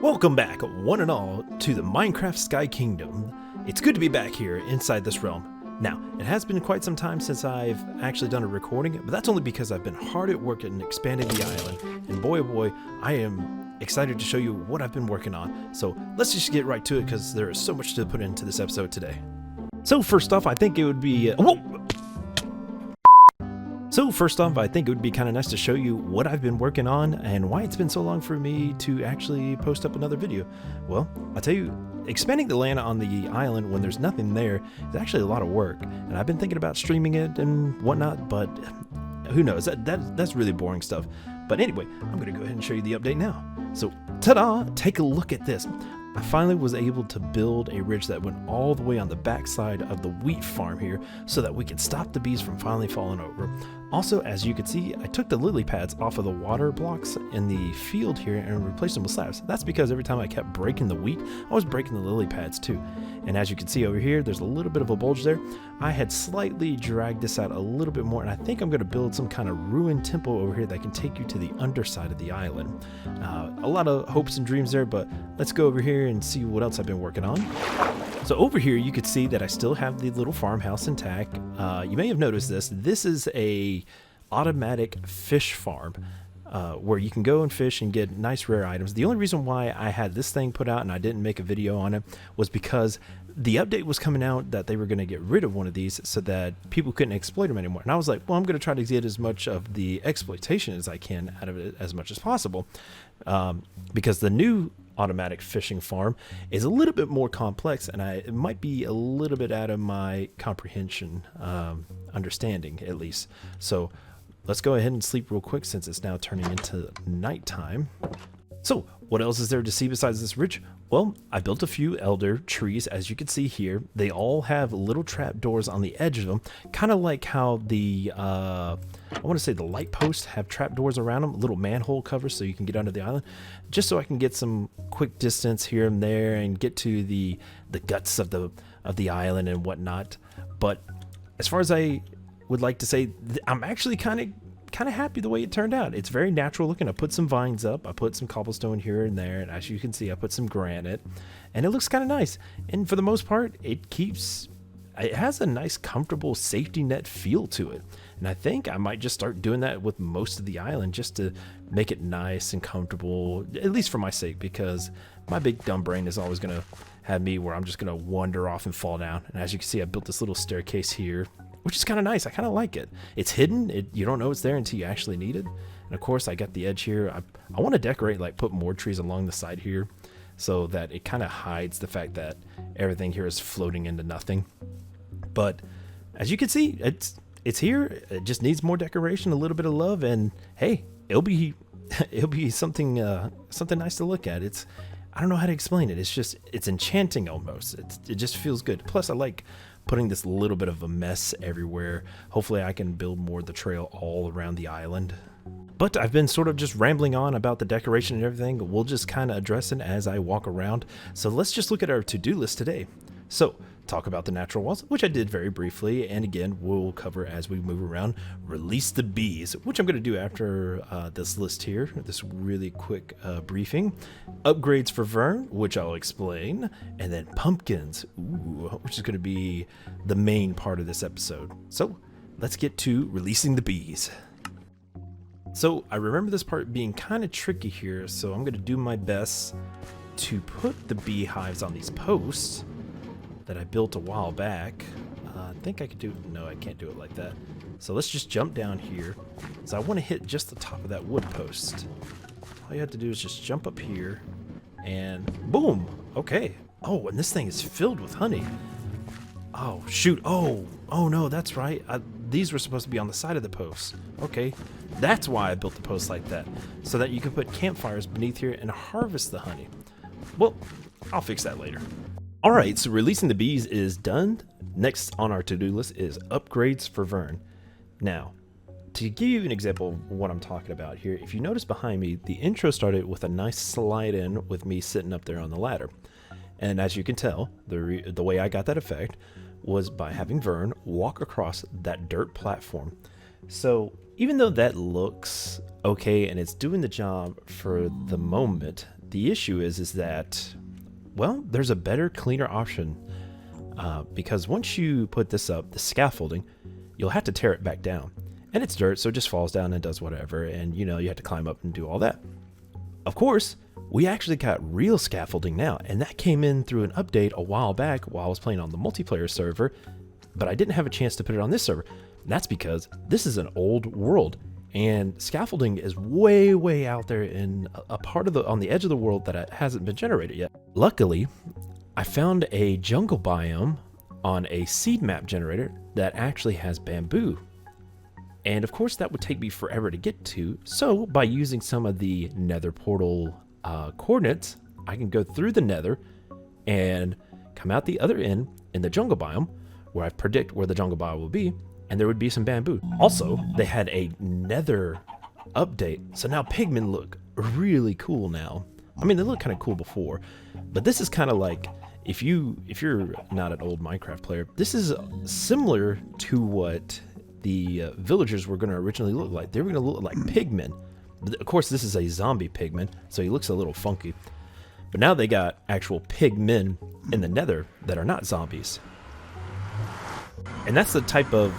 Welcome back, one and all, to the Minecraft Sky Kingdom. It's good to be back here inside this realm. Now, it has been quite some time since I've actually done a recording, but that's only because I've been hard at work in expanding the island, and boy oh boy, I am excited to show you what I've been working on. So let's just get right to it, because there is so much to put into this episode today. So first off, I think it would be kind of nice to show you what I've been working on and why it's been so long for me to actually post up another video. Well, I'll tell you, expanding the land on the island when there's nothing there is actually a lot of work, and I've been thinking about streaming it and whatnot, but who knows, that's really boring stuff. But anyway, I'm going to go ahead and show you the update now. So, ta-da! Take a look at this. I finally was able to build a ridge that went all the way on the backside of the wheat farm here so that we could stop the bees from finally falling over. Also, as you can see, I took the lily pads off of the water blocks in the field here and replaced them with slabs. That's because every time I kept breaking the wheat, I was breaking the lily pads too. And as you can see over here, there's a little bit of a bulge there. I had slightly dragged this out a little bit more, and I think I'm going to build some kind of ruined temple over here that can take you to the underside of the island. A lot of hopes and dreams there, but let's go over here and see what else I've been working on. So over here, you could see that I still have the little farmhouse intact. You may have noticed this. This is a automatic fish farm. Where you can go and fish and get nice rare items. The only reason why I had this thing put out and I didn't make a video on it was because the update was coming out that they were going to get rid of one of these so that people couldn't exploit them anymore. And I was like, well, I'm going to try to get as much of the exploitation as I can out of it as much as possible. Because the new automatic fishing farm is a little bit more complex, and it might be a little bit out of my comprehension, understanding at least. So let's go ahead and sleep real quick since it's now turning into nighttime. So what else is there to see besides this ridge? Well, I built a few elder trees, as you can see here. They all have little trap doors on the edge of them, kind of like how the I want to say the light posts have trap doors around them, little manhole covers so you can get under the island, just so I can get some quick distance here and there and get to the guts of the island and whatnot. But as far as I would like to say, I'm actually kind of happy the way it turned out. It's very natural looking. I put some vines up, I put some cobblestone here and there, and as you can see, I put some granite, and it looks kind of nice. And for the most part, it has a nice, comfortable safety net feel to it. And I think I might just start doing that with most of the island just to make it nice and comfortable, at least for my sake, because my big dumb brain is always going to have me where I'm just going to wander off and fall down. And as you can see, I built this little staircase here, which is kind of nice. I kind of like it. It's hidden. You don't know it's there until you actually need it. And of course, I got the edge here. I want to decorate, like put more trees along the side here so that it kind of hides the fact that everything here is floating into nothing. But as you can see, it's here. It just needs more decoration, a little bit of love, and hey, it'll be something nice to look at. I don't know how to explain it. It's enchanting almost. It just feels good. Plus, I like putting this little bit of a mess everywhere. Hopefully I can build more of the trail all around the island. But I've been sort of just rambling on about the decoration and everything. We'll just kind of address it as I walk around. So let's just look at our to-do list today. So talk about the natural walls, which I did very briefly, and again we'll cover as we move around. Release the bees, which I'm going to do after this list here, this really quick briefing. Upgrades for Vern, which I'll explain, and then pumpkins, which is going to be the main part of this episode. So let's get to releasing the bees. So I remember this part being kind of tricky here, so I'm going to do my best to put the beehives on these posts that I built a while back. I think I could do it. No, I can't do it like that. So let's just jump down here. So I want to hit just the top of that wood post. All you have to do is just jump up here and boom. Okay. Oh, and this thing is filled with honey. Oh, shoot. Oh no, that's right. These were supposed to be on the side of the post. Okay. That's why I built the post like that, so that you can put campfires beneath here and harvest the honey. Well, I'll fix that later. Alright, so releasing the bees is done. Next on our to-do list is upgrades for Vern. Now, to give you an example of what I'm talking about here, if you notice behind me, the intro started with a nice slide in with me sitting up there on the ladder. And as you can tell, the way I got that effect was by having Vern walk across that dirt platform. So even though that looks okay and it's doing the job for the moment, the issue is that, well, there's a better, cleaner option. Because once you put this up, the scaffolding, you'll have to tear it back down. And it's dirt, so it just falls down and does whatever. And, you have to climb up and do all that. Of course, we actually got real scaffolding now. And that came in through an update a while back while I was playing on the multiplayer server. But I didn't have a chance to put it on this server. That's because this is an old world. And scaffolding is way, way out there in a part of on the edge of the world that hasn't been generated yet. Luckily, I found a jungle biome on a seed map generator that actually has bamboo. And of course that would take me forever to get to. So by using some of the nether portal coordinates, I can go through the nether and come out the other end in the jungle biome where I predict where the jungle biome will be. And there would be some bamboo. Also, they had a nether update. So now pigmen look really cool now. I mean, they look kind of cool before, but this is kind of like, if you're not an old Minecraft player, this is similar to what the villagers were going to originally look like. They were going to look like pigmen. Of course, this is a zombie pigman, so he looks a little funky. But now they got actual pigmen in the nether that are not zombies. And that's the type of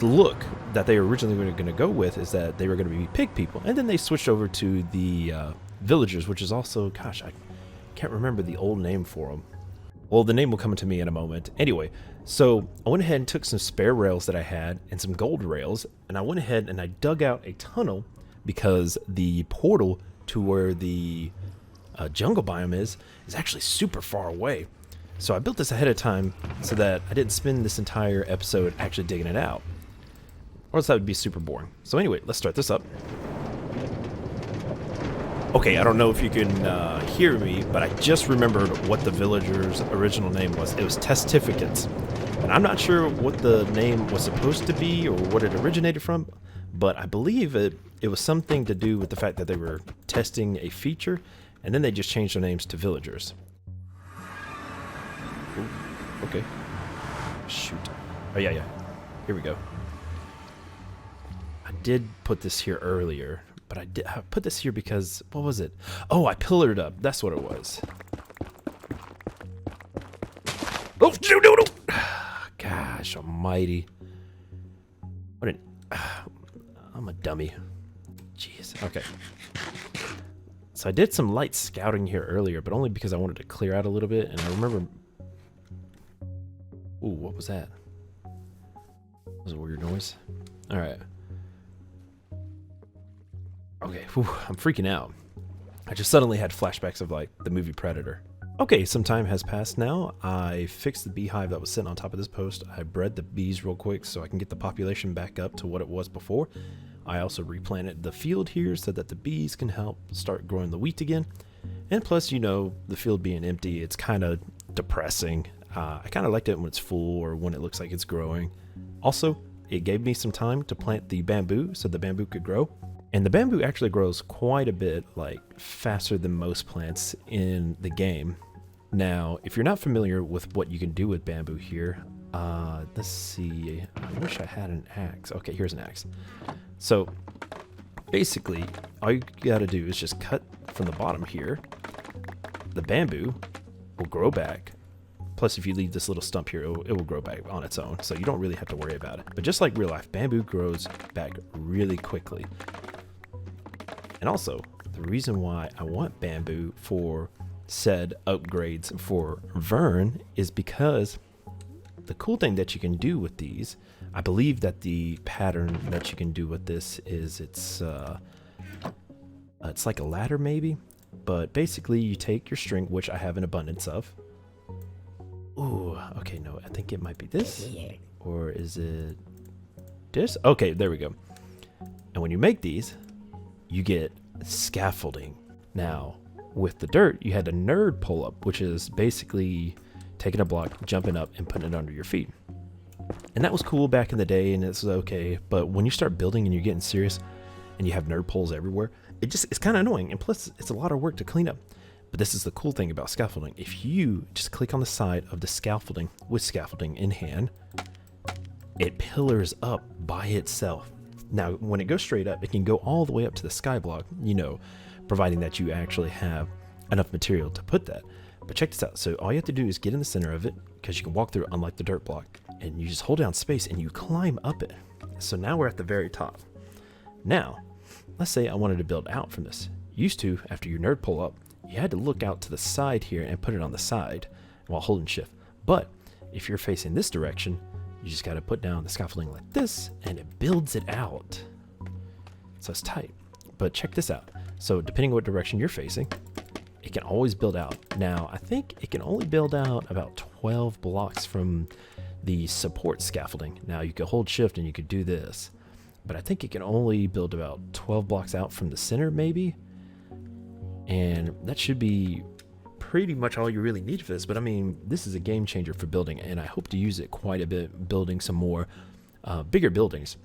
look that they originally were going to go with, is that they were going to be pig people. And then they switched over to the villagers, which is also, gosh, I can't remember the old name for them. Well, the name will come to me in a moment. Anyway, so I went ahead and took some spare rails that I had and some gold rails, and I went ahead and I dug out a tunnel because the portal to where the jungle biome is actually super far away. So I built this ahead of time so that I didn't spend this entire episode actually digging it out, or else that would be super boring. So anyway, let's start this up. Okay, I don't know if you can hear me, but I just remembered what the villager's original name was. It was Testificants. And I'm not sure what the name was supposed to be or what it originated from, but I believe it was something to do with the fact that they were testing a feature, and then they just changed their names to villagers. Ooh, okay. Shoot. Oh, yeah. Here we go. I did put this here earlier. But I put this here because, what was it? Oh, I pillared up. That's what it was. Oh, no. Gosh almighty. I'm a dummy. Jeez. Okay. So I did some light scouting here earlier, but only because I wanted to clear out a little bit. And I remember... Ooh, what was that? That was a weird noise. All right. Okay, whew, I'm freaking out. I just suddenly had flashbacks of like the movie Predator. Okay, some time has passed now. I fixed the beehive that was sitting on top of this post. I bred the bees real quick so I can get the population back up to what it was before. I also replanted the field here so that the bees can help start growing the wheat again. And plus, the field being empty, it's kind of depressing. I kind of liked it when it's full or when it looks like it's growing. Also, it gave me some time to plant the bamboo so the bamboo could grow. And the bamboo actually grows quite a bit, like faster than most plants in the game. Now, if you're not familiar with what you can do with bamboo here, let's see. I wish I had an axe. Okay, here's an axe. So basically, all you gotta do is just cut from the bottom here. The bamboo will grow back. Plus, if you leave this little stump here, it will grow back on its own. So you don't really have to worry about it. But just like real life, bamboo grows back really quickly. And also, the reason why I want bamboo for said upgrades for Vern is because the cool thing that you can do with these, I believe that the pattern that you can do with this is it's like a ladder maybe, but basically you take your string, which I have an abundance of. Ooh, okay, no, I think it might be this, or is it this? Okay, there we go. And when you make these, you get scaffolding. Now, with the dirt, you had a nerd pull up, which is basically taking a block, jumping up, and putting it under your feet. And that was cool back in the day, and it's okay. But when you start building and you're getting serious, and you have nerd poles everywhere, it's kind of annoying. And plus, it's a lot of work to clean up. But this is the cool thing about scaffolding. If you just click on the side of the scaffolding with scaffolding in hand, it pillars up by itself. Now, when it goes straight up, it can go all the way up to the sky block, providing that you actually have enough material to put that. But check this out. So all you have to do is get in the center of it, because you can walk through it unlike the dirt block, and you just hold down space and you climb up it. So now we're at the very top. Now, let's say I wanted to build out from this. Used to, after your nerd pull up, you had to look out to the side here and put it on the side while holding shift. But if you're facing this direction, you just got to put down the scaffolding like this, and it builds it out. So it's tight. But check this out. So depending on what direction you're facing, it can always build out. Now, I think it can only build out about 12 blocks from the support scaffolding. Now, you could hold shift and you could do this, but I think it can only build about 12 blocks out from the center, maybe. And that should be pretty much all you really need for this. But I mean, this is a game changer for building, and I hope to use it quite a bit building some more bigger buildings.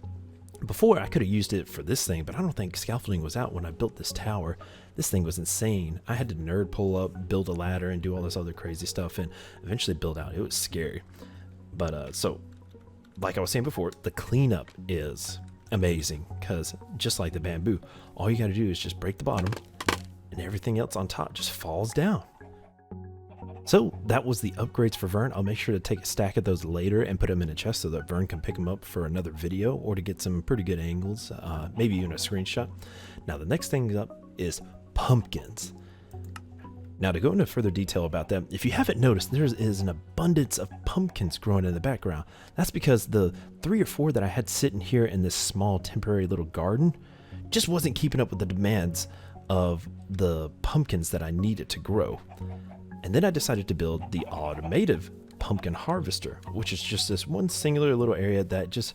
Before, I could have used it for this thing, but I don't think scaffolding was out when I built this tower. This thing was insane. I had to nerd pull up, build a ladder, and do all this other crazy stuff, and eventually build out. It was scary. But so, like I was saying before, the cleanup is amazing, because just like the bamboo, all you got to do is just break the bottom, and everything else on top just falls down. So that was the upgrades for Vern. I'll make sure to take a stack of those later and put them in a chest so that Vern can pick them up for another video, or to get some pretty good angles, maybe even a screenshot. Now the next thing up is pumpkins. Now, to go into further detail about them, if you haven't noticed, there is an abundance of pumpkins growing in the background. That's because the 3 or 4 that I had sitting here in this small temporary little garden just wasn't keeping up with the demands of the pumpkins that I needed to grow. And then I decided to build the Automative pumpkin harvester, which is just this one singular little area that just...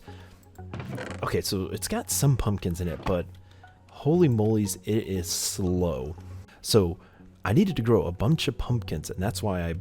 Okay, so it's got some pumpkins in it, but holy mollies, it is slow. So I needed to grow a bunch of pumpkins, and that's why I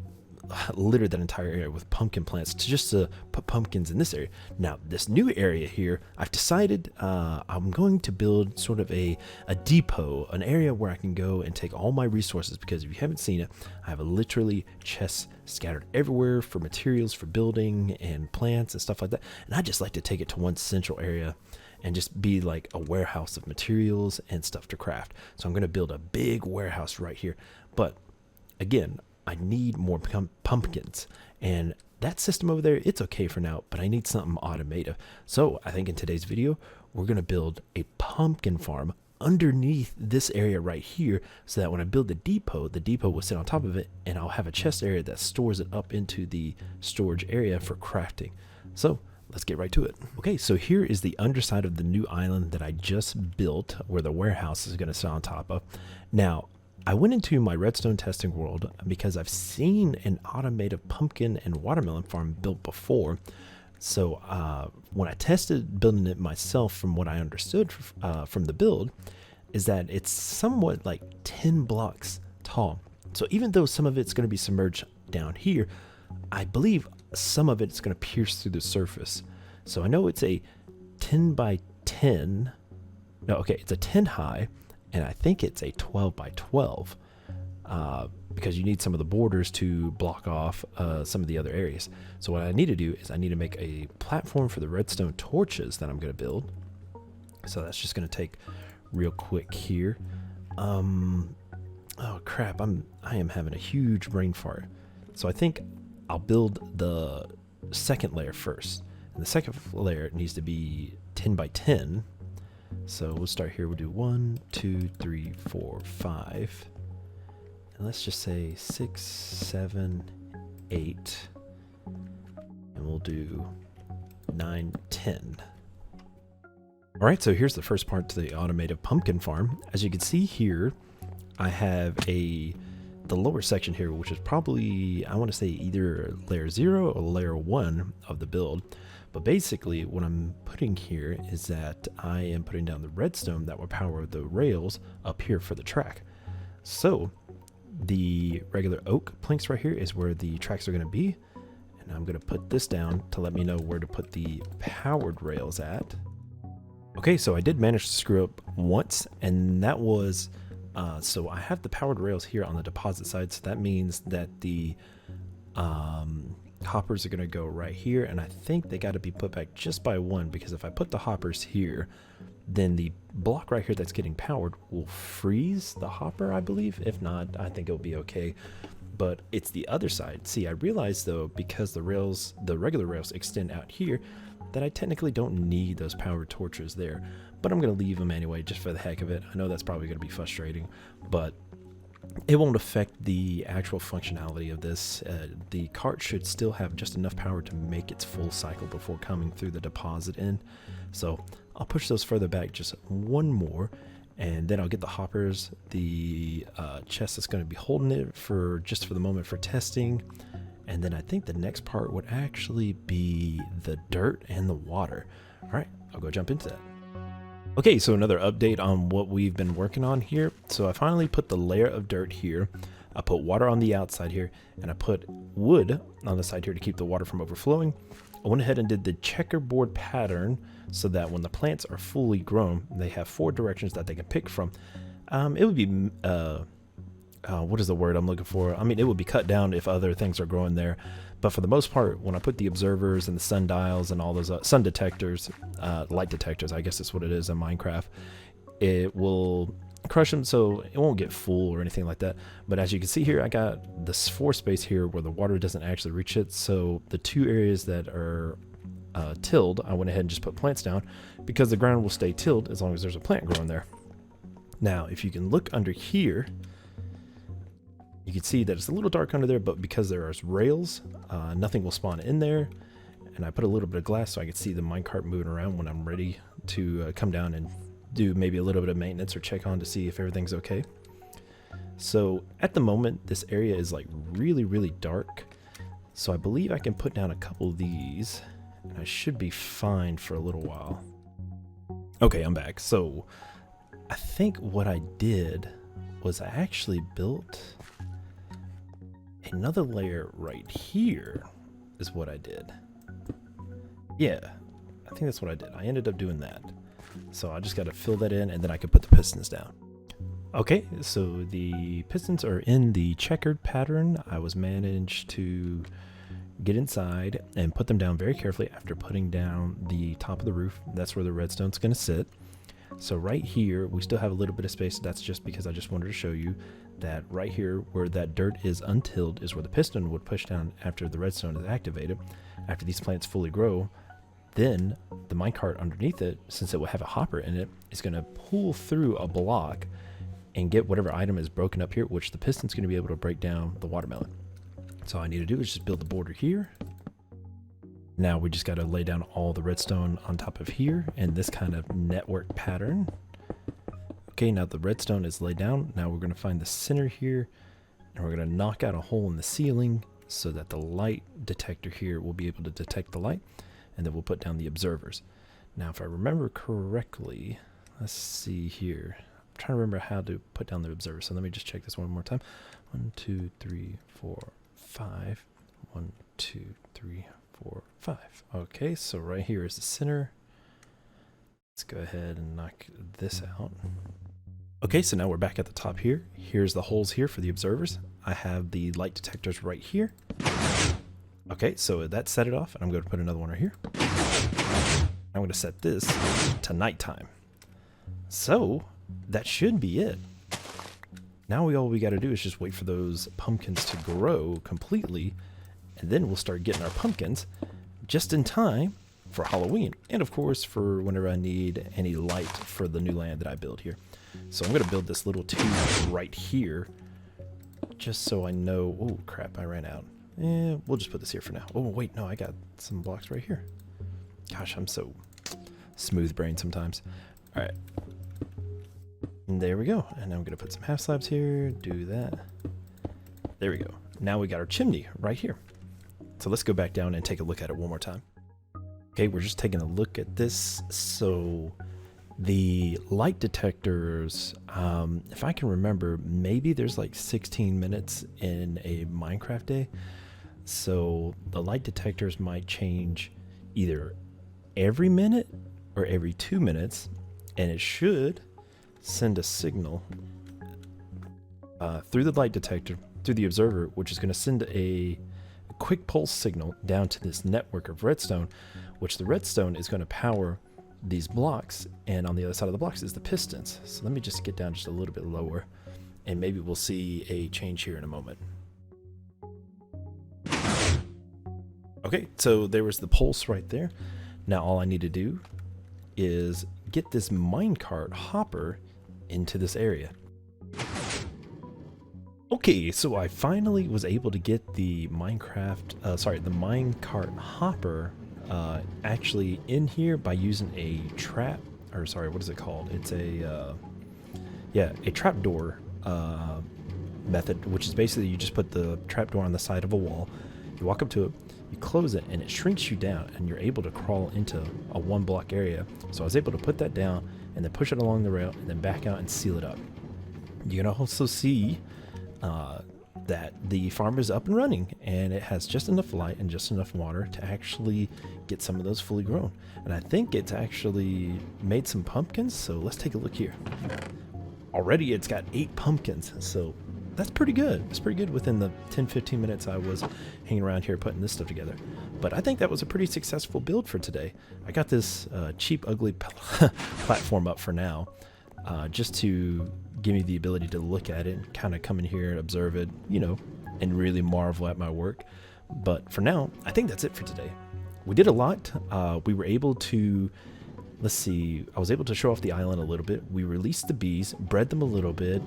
littered that entire area with pumpkin plants to put pumpkins in this area. Now, this new area here, I've decided I'm going to build sort of a depot, an area where I can go and take all my resources, because if you haven't seen it, I have literally chests scattered everywhere for materials for building and plants and stuff like that. And I just like to take it to one central area and just be like a warehouse of materials and stuff to craft. So I'm going to build a big warehouse right here. But again, I need more pumpkins, and that system over there, it's okay for now, but I need something automative. So I think in today's video, we're going to build a pumpkin farm underneath this area right here, so that when I build the depot will sit on top of it, and I'll have a chest area that stores it up into the storage area for crafting. So let's get right to it. Okay, so here is the underside of the new island that I just built, where the warehouse is going to sit on top of. Now, I went into my redstone testing world because I've seen an automated pumpkin and watermelon farm built before. So when I tested building it myself, from what I understood from the build, is that it's somewhat like 10 blocks tall. So even though some of it's going to be submerged down here, I believe some of it's going to pierce through the surface. So I know it's a 10 by 10. No, okay, it's a 10 high. And I think it's a 12 by 12 because you need some of the borders to block off some of the other areas. So what I need to do is I need to make a platform for the redstone torches that I'm going to build. So that's just going to take real quick here. Oh crap, I am having a huge brain fart. So I think I'll build the second layer first. And the second layer needs to be 10 by 10. So we'll start here. We'll do 1, 2, 3, 4, 5. And let's just say 6, 7, 8. And we'll do 9, 10. All right, so here's the first part to the automated pumpkin farm. As you can see here, I have the lower section here, which is probably, I want to say either layer 0 or layer 1 of the build. But basically what I'm putting here is that I am putting down the redstone that will power the rails up here for the track. So the regular oak planks right here is where the tracks are going to be. And I'm going to put this down to let me know where to put the powered rails at. Okay, so I did manage to screw up once, and that was, so I have the powered rails here on the deposit side. So that means that the hoppers are going to go right here, and I think they got to be put back just by 1, because if I put the hoppers here, then the block right here that's getting powered will freeze the hopper, I believe. If not, I think it'll be okay. But it's the other side. See, I realized though, because the regular rails extend out here, that I technically don't need those powered torches there. But I'm going to leave them anyway, just for the heck of it. I know that's probably going to be frustrating, but it won't affect the actual functionality of this. The cart should still have just enough power to make its full cycle before coming through the deposit end. So I'll push those further back just one more, and then I'll get the hoppers, the chest that's going to be holding it for just for the moment for testing. And then I think the next part would actually be the dirt and the water. All right, I'll go jump into that. Okay, so another update on what we've been working on here. So I finally put the layer of dirt here. I put water on the outside here, and I put wood on the side here to keep the water from overflowing. I went ahead and did the checkerboard pattern so that when the plants are fully grown, they have 4 directions that they can pick from. It would be, what is the word I'm looking for? I mean, it would be cut down if other things are growing there. But for the most part, when I put the observers and the sundials and all those sun detectors, light detectors, I guess that's what it is in Minecraft, it will crush them so it won't get full or anything like that. But as you can see here, I got this 4 space here where the water doesn't actually reach it. So the 2 areas that are tilled, I went ahead and just put plants down because the ground will stay tilled as long as there's a plant growing there. Now, if you can look under here, you can see that it's a little dark under there, but because there are rails, nothing will spawn in there. And I put a little bit of glass so I can see the minecart moving around when I'm ready to come down and do maybe a little bit of maintenance or check on to see if everything's okay. So at the moment, this area is like really, really dark. So I believe I can put down a couple of these and I should be fine for a little while. Okay, I'm back. So I think what I did was I actually built another layer right here is what I did. Yeah, I think that's what I did. I ended up doing that. So I just got to fill that in and then I can put the pistons down. Okay, so the pistons are in the checkered pattern. I was managed to get inside and put them down very carefully after putting down the top of the roof. That's where the redstone's going to sit. So right here, we still have a little bit of space. That's just because I just wanted to show you that right here where that dirt is untilled is where the piston would push down after the redstone is activated. After these plants fully grow, then the minecart underneath it, since it will have a hopper in it, is going to pull through a block and get whatever item is broken up here, which the piston's going to be able to break down the watermelon. So all I need to do is just build the border here. Now we just got to lay down all the redstone on top of here in this kind of network pattern. Okay, now the redstone is laid down. Now we're going to find the center here and we're going to knock out a hole in the ceiling so that the light detector here will be able to detect the light, and then we'll put down the observers. Now if I remember correctly, let's see here. I'm trying to remember how to put down the observers. So let me just check this one more time. 1, 2, 3, 4, 5. 1, 2, 3, 4, 5. Okay, so right here is the center. Let's go ahead and knock this out. Okay, so now we're back at the top here. Here's the holes here for the observers. I have the light detectors right here. Okay, so that set it off, and I'm going to put another one right here. I'm going to set this to nighttime. So that should be it. Now all we got to do is just wait for those pumpkins to grow completely, and then we'll start getting our pumpkins just in time for Halloween, and of course for whenever I need any light for the new land that I build here. So I'm going to build this little tube right here just so I know. Oh crap, I ran out. We'll just put this here for now. Oh wait, no, I got some blocks right here. Gosh, I'm so smooth brain sometimes. All right, and there we go. And now I'm going to put some half slabs here, do that. There we go. Now we got our chimney right here. So let's go back down and take a look at it one more time. Okay, we're just taking a look at this. So the light detectors, if I can remember, maybe there's like 16 minutes in a Minecraft day. So the light detectors might change either every minute or every 2 minutes, and it should send a signal through the light detector, through the observer, which is going to send a quick pulse signal down to this network of redstone, which the redstone is going to power these blocks, and on the other side of the blocks is the pistons. So let me just get down just a little bit lower, and maybe we'll see a change here in a moment. Okay, so there was the pulse right there. Now all I need to do is get this minecart hopper into this area. Okay, so I finally was able to get the minecart hopper actually in here by using a trap, or sorry, what is it called? It's a trapdoor method, which is basically you just put the trapdoor on the side of a wall, you walk up to it, you close it, and it shrinks you down, and you're able to crawl into a 1 block area. So I was able to put that down and then push it along the rail and then back out and seal it up. You can also see that the farm is up and running, and it has just enough light and just enough water to actually get some of those fully grown. And I think it's actually made some pumpkins, so let's take a look here. Already it's got 8 pumpkins, so that's pretty good. It's pretty good within the 10-15 minutes I was hanging around here putting this stuff together. But I think that was a pretty successful build for today. I got this cheap, ugly platform up for now, just to give me the ability to look at it and kind of come in here and observe it, you know, and really marvel at my work. But for now, I think that's it for today. We did a lot. We were able to, let's see, I was able to show off the island a little bit. We released the bees, bred them a little bit,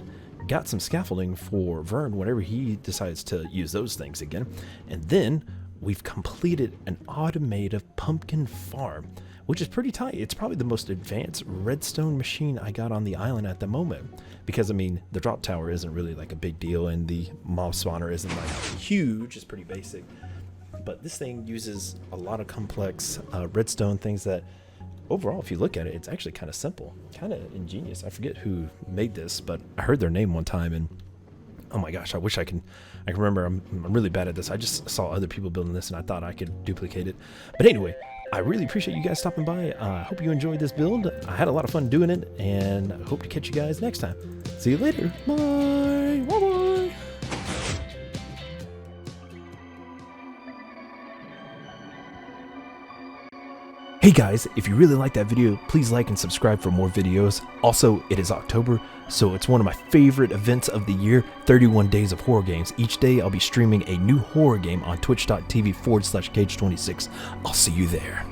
got some scaffolding for Vern whenever he decides to use those things again. And then we've completed an automated pumpkin farm, which is pretty tight. It's probably the most advanced redstone machine I got on the island at the moment. Because, I mean, the drop tower isn't really like a big deal, and the mob spawner isn't like huge, it's pretty basic. But this thing uses a lot of complex redstone things that, overall, if you look at it, it's actually kind of simple, kind of ingenious. I forget who made this, but I heard their name one time, and oh my gosh, I wish I can remember. I'm really bad at this. I just saw other people building this, and I thought I could duplicate it. But anyway, I really appreciate you guys stopping by. I hope you enjoyed this build. I had a lot of fun doing it, and I hope to catch you guys next time. See you later. Bye. Bye-bye. Hey guys, if you really like that video, please like and subscribe for more videos. Also, it is October, so it's one of my favorite events of the year, 31 days of horror games. Each day I'll be streaming a new horror game on twitch.tv/Cage26. I'll see you there.